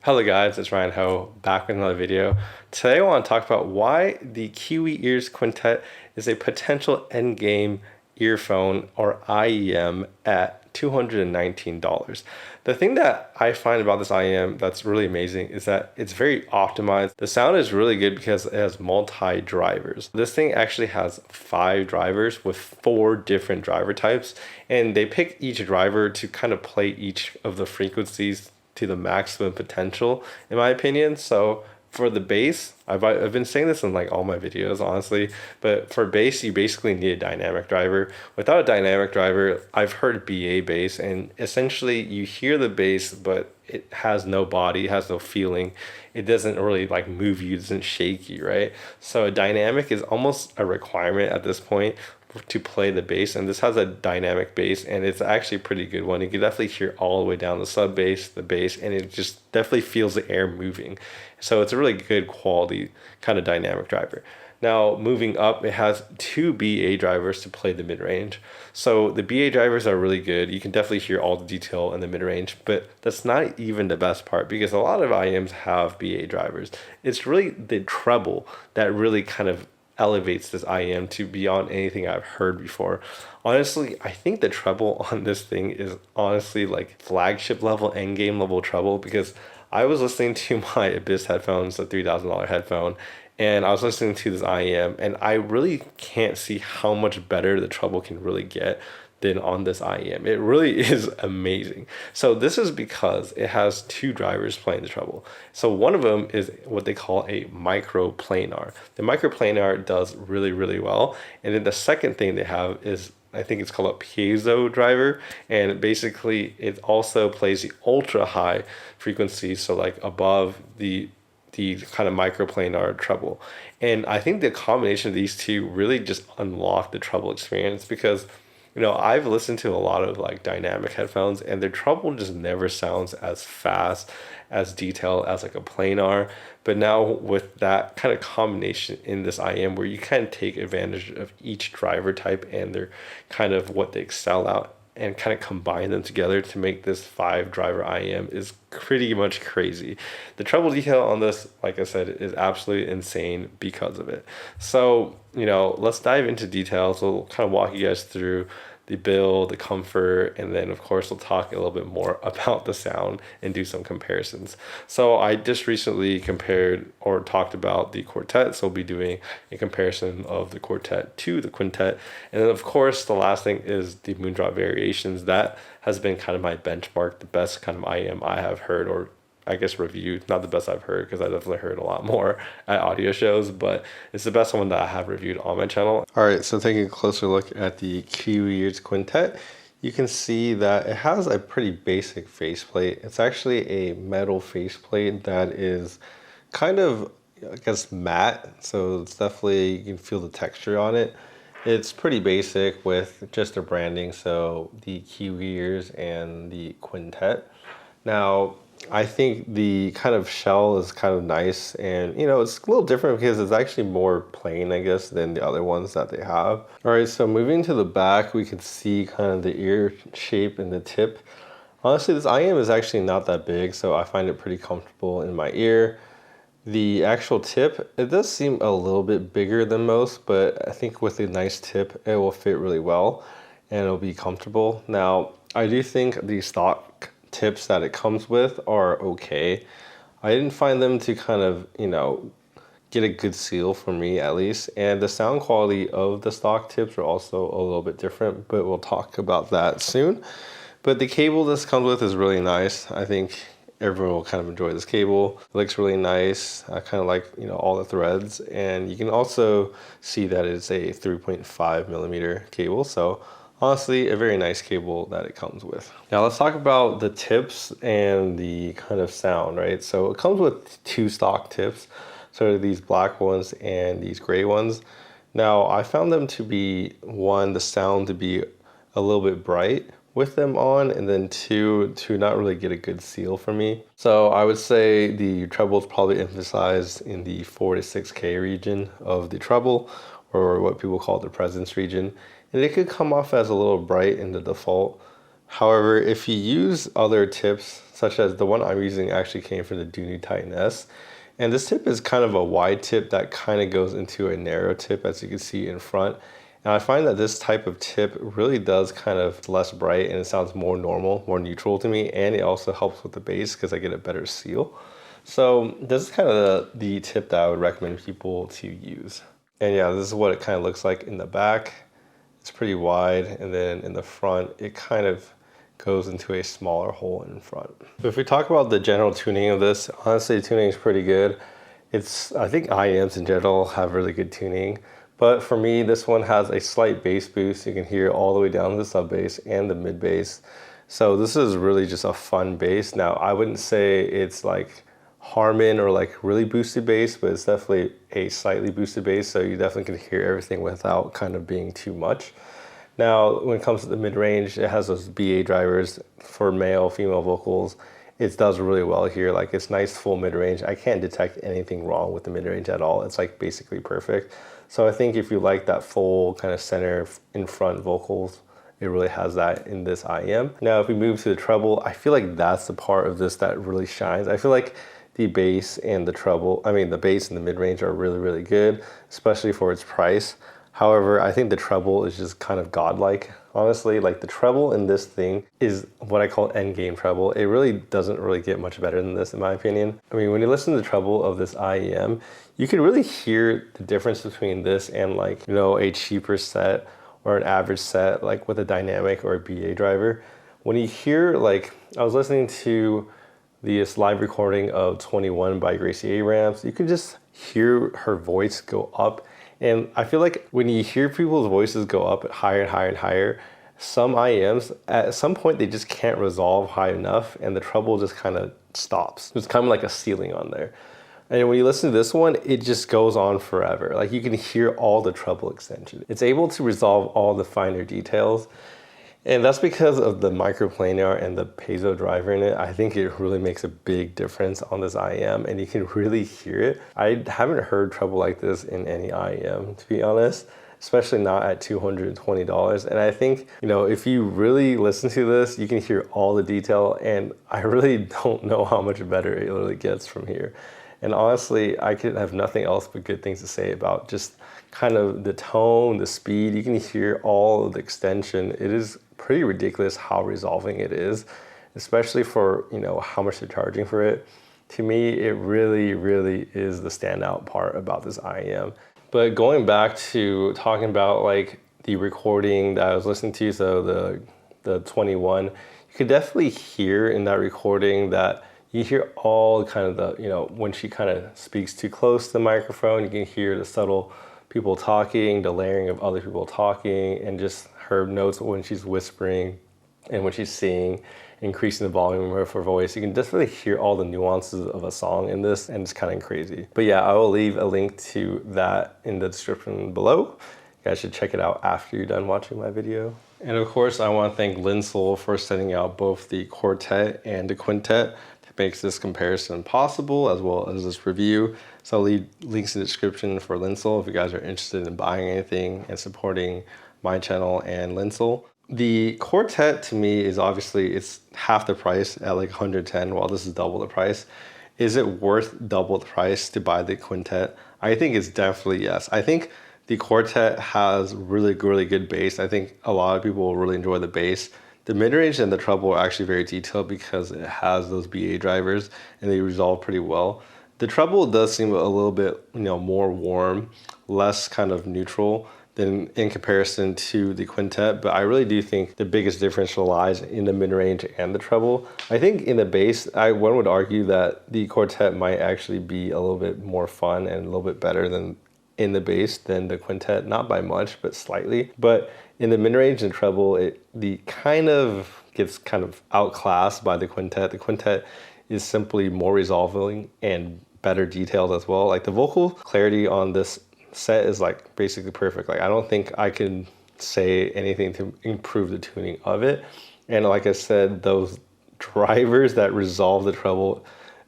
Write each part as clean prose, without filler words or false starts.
Hello guys, it's Ryan Ho back with another video. Today I want to talk about why the Kiwi Ears Quintet is a potential endgame earphone or IEM at $219. The thing that I find about this IEM that's really amazing is that it's very optimized. The sound is really good because it has multi drivers. This thing actually has 5 drivers with 4 different driver types, and they pick each driver to kind of play each of the frequencies to the maximum potential, in my opinion. So for the bass, I've been saying this in like all my videos, honestly, but for bass, you basically need a dynamic driver. Without a dynamic driver, I've heard BA bass, and essentially you hear the bass, but it has no body, it has no feeling. It doesn't really like move you, it doesn't shake you, right? So a dynamic is almost a requirement at this point to play the bass, and this has a dynamic bass, and it's actually a pretty good one. You can definitely hear all the way down the sub bass, the bass, and it just definitely feels the air moving. So it's a really good quality kind of dynamic driver. Now moving up, it has 2 BA drivers to play the mid-range. So the BA drivers are really good. You can definitely hear all the detail in the mid-range, but that's not even the best part because a lot of IEMs have BA drivers. It's really the treble that really kind of elevates this IEM to beyond anything I've heard before. Honestly, I think the treble on this thing is honestly like flagship level, end game level treble, because I was listening to my Abyss headphones, the $3,000 headphone, and I was listening to this IEM, and I really can't see how much better the treble can really get than on this IEM. It really is amazing. So this is because it has 2 drivers playing the treble. So one of them is what they call a microplanar. The microplanar does really, really well. And then the second thing they have is, I think it's called a piezo driver, and basically it also plays the ultra high frequency, so like above the kind of microplanar treble. And I think the combination of these two really just unlock the treble experience because I've listened to a lot of like dynamic headphones, and their treble just never sounds as fast, as detailed as like a planar. But now with that kind of combination in this IM where you can take advantage of each driver type and their kind of what they excel out and kind of combine them together to make this 5 driver IM is pretty much crazy. The treble detail on this, like I said, is absolutely insane because of it. So, let's dive into details. We'll kind of walk you guys through the build, the comfort, and then of course we'll talk a little bit more about the sound and do some comparisons. So I just recently compared or talked about the Quartet, so we'll be doing a comparison of the Quartet to the Quintet. And then of course the last thing is the Moondrop Variations. That has been kind of my benchmark, the best kind of IM I have heard, or I guess reviewed, not the best I've heard because I definitely heard a lot more at audio shows, but it's the best one that I have reviewed on my channel. All right, so taking a closer look at the Kiwi Ears Quintet, you can see that it has a pretty basic faceplate. It's actually a metal faceplate that is kind of, I guess, matte, so it's definitely, you can feel the texture on it. It's pretty basic with just the branding, so the Kiwi Ears and the Quintet. Now, I think the kind of shell is kind of nice, and it's a little different because it's actually more plain, I guess, than the other ones that they have. All right, so moving to the back, we can see kind of the ear shape and the tip. Honestly, this IM is actually not that big, so I find it pretty comfortable in my ear. The actual tip, it does seem a little bit bigger than most, but I think with a nice tip, it will fit really well and it'll be comfortable. Now, I do think the stock tips that it comes with are okay. I didn't find them to kind of, get a good seal for me at least. And the sound quality of the stock tips are also a little bit different, but we'll talk about that soon. But the cable this comes with is really nice. I think everyone will kind of enjoy this cable. It looks really nice. I kind of like, all the threads. And you can also see that it's a 3.5 millimeter cable. So honestly, a very nice cable that it comes with. Now let's talk about the tips and the kind of sound, right? So it comes with 2 stock tips. So these black ones and these gray ones. Now I found them to be, one, the sound to be a little bit bright with them on, and then 2, to not really get a good seal for me. So I would say the treble is probably emphasized in the 4 to 6K region of the treble, or what people call the presence region. And it could come off as a little bright in the default However, if you use other tips, such as the one I'm using actually came from the Duni Titan S, and this tip is kind of a wide tip that kind of goes into a narrow tip, as you can see in front. And I find that this type of tip really does kind of less bright and it sounds more normal, more neutral to me. And it also helps with the bass because I get a better seal. So this is kind of the tip that I would recommend people to use. And yeah, this is what it kind of looks like in the back. It's pretty wide, and then in the front, it kind of goes into a smaller hole in front. But if we talk about the general tuning of this, honestly, the tuning is pretty good. I think IEMs in general have really good tuning, but for me, this one has a slight bass boost. You can hear it all the way down to the sub bass and the mid bass. So this is really just a fun bass. Now, I wouldn't say it's like Harman or like really boosted bass, but it's definitely a slightly boosted bass, so you definitely can hear everything without kind of being too much. Now, when it comes to the mid-range, it has those BA drivers for male, female vocals. It does really well here. Like, it's nice full mid-range. I can't detect anything wrong with the mid-range at all. It's like basically perfect. So I think if you like that full kind of center in front vocals, it really has that in this IEM. Now, if we move to the treble, I feel like that's the part of this that really shines. I feel like the bass and the treble, the bass and the mid-range are really, really good, especially for its price. However, I think the treble is just kind of godlike. Honestly, like the treble in this thing is what I call EndGame treble. It really doesn't really get much better than this in my opinion. I mean, when you listen to the treble of this IEM, you can really hear the difference between this and like, a cheaper set or an average set, like with a dynamic or a BA driver. When you hear, like, I was listening to this live recording of 21 by Gracie Abrams, you can just hear her voice go up. And I feel like when you hear people's voices go up higher and higher and higher, some IEMs, at some point, they just can't resolve high enough and the treble just kind of stops. It's kind of like a ceiling on there. And when you listen to this one, it just goes on forever. Like you can hear all the treble extension. It's able to resolve all the finer details. And that's because of the microplanar and the piezo driver in it. I think it really makes a big difference on this IEM and you can really hear it. I haven't heard treble like this in any IEM, to be honest, especially not at $220. And I think, if you really listen to this, you can hear all the detail and I really don't know how much better it really gets from here. And honestly, I could have nothing else but good things to say about just kind of the tone, the speed. You can hear all of the extension. It is pretty ridiculous how resolving it is, especially for, how much they're charging for it. To me, it really, really is the standout part about this IEM. But going back to talking about like the recording that I was listening to, so the 21, you could definitely hear in that recording that you hear all kind of the, when she kind of speaks too close to the microphone, you can hear the subtle people talking, the layering of other people talking, and just her notes when she's whispering and when she's singing, increasing the volume of her voice. You can definitely hear all the nuances of a song in this, and it's kind of crazy. But yeah, I will leave a link to that in the description below. You guys should check it out after you're done watching my video. And of course, I want to thank Linsel for sending out both the Quartet and the Quintet. Makes this comparison possible as well as this review. So I'll leave links in the description for Linsel if you guys are interested in buying anything and supporting my channel and Linsel. The Quartet to me is obviously, it's half the price at like 110 while this is double the price. Is it worth double the price to buy the Quintet? I think it's definitely yes. I think the Quartet has really, really good bass. I think a lot of people will really enjoy the bass. The mid-range and the treble are actually very detailed because it has those BA drivers and they resolve pretty well. The treble does seem a little bit, more warm, less kind of neutral than in comparison to the Quintet, but I really do think the biggest difference lies in the mid-range and the treble. I think in the bass, one would argue that the Quartet might actually be a little bit more fun and a little bit better than in the bass than the Quintet, not by much, but slightly. But in the mid-range and treble, the kind of gets kind of outclassed by the Quintet. The Quintet is simply more resolving and better detailed as well. Like the vocal clarity on this set is like basically perfect. Like I don't think I can say anything to improve the tuning of it. And like I said, those drivers that resolve the treble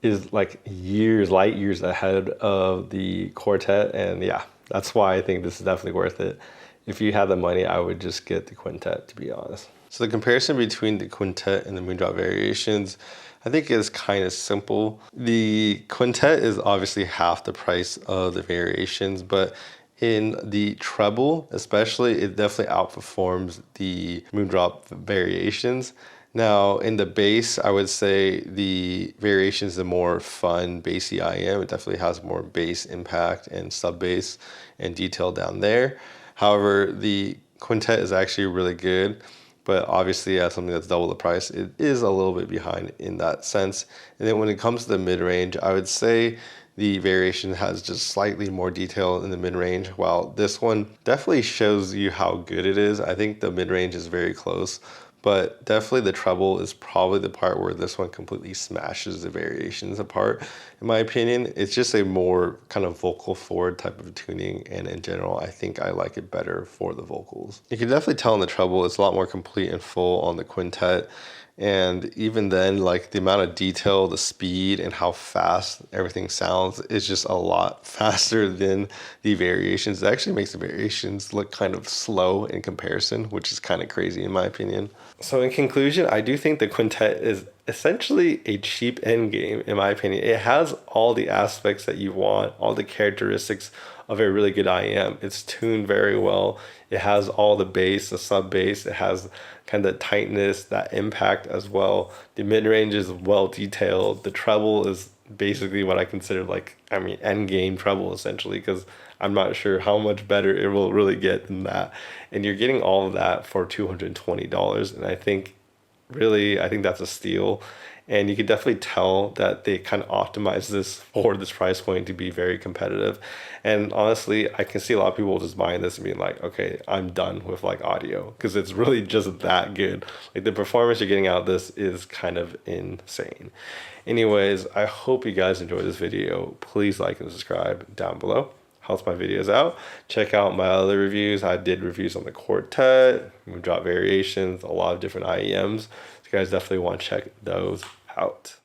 is like light years ahead of the Quartet. And yeah, that's why I think this is definitely worth it. If you have the money, I would just get the Quintet, to be honest. So the comparison between the Quintet and the Moondrop Variations, I think is kind of simple. The Quintet is obviously half the price of the Variations, but in the treble, especially, it definitely outperforms the Moondrop Variations. Now, in the bass, I would say the Variations is a more fun, bassy IEM. It definitely has more bass impact and sub bass and detail down there. However, the Quintet is actually really good, but obviously at something that's double the price, it is a little bit behind in that sense. And then when it comes to the mid-range, I would say the variation has just slightly more detail in the mid-range, while this one definitely shows you how good it is. I think the mid-range is very close, but definitely the treble is probably the part where this one completely smashes the variations apart. In my opinion, it's just a more kind of vocal forward type of tuning, and in general, I think I like it better for the vocals. You can definitely tell in the treble, it's a lot more complete and full on the Quintet. And even then, like the amount of detail, the speed, and how fast everything sounds is just a lot faster than the variations. It actually makes the variations look kind of slow in comparison, which is kind of crazy in my opinion. So in conclusion, I do think the Quintet is essentially a cheap end game, in my opinion. It has all the aspects that you want, all the characteristics of a really good IEM. It's tuned very well. It has all the bass, the sub bass. It has kind of tightness, that impact as well. The mid range is well detailed. The treble is basically what I consider like, I mean, end game treble essentially, because I'm not sure how much better it will really get than that. And you're getting all of that for $220. And I think that's a steal. And you could definitely tell that they kind of optimize this for this price point to be very competitive. And honestly, I can see a lot of people just buying this and being like, okay, I'm done with like audio, because it's really just that good. Like the performance you're getting out of this is kind of insane. Anyways, I hope you guys enjoyed this video. Please like and subscribe down below. Helps my videos out. Check out my other reviews. I did reviews on the Quartet, Moondrop Variations, a lot of different IEMs. So you guys definitely want to check those out.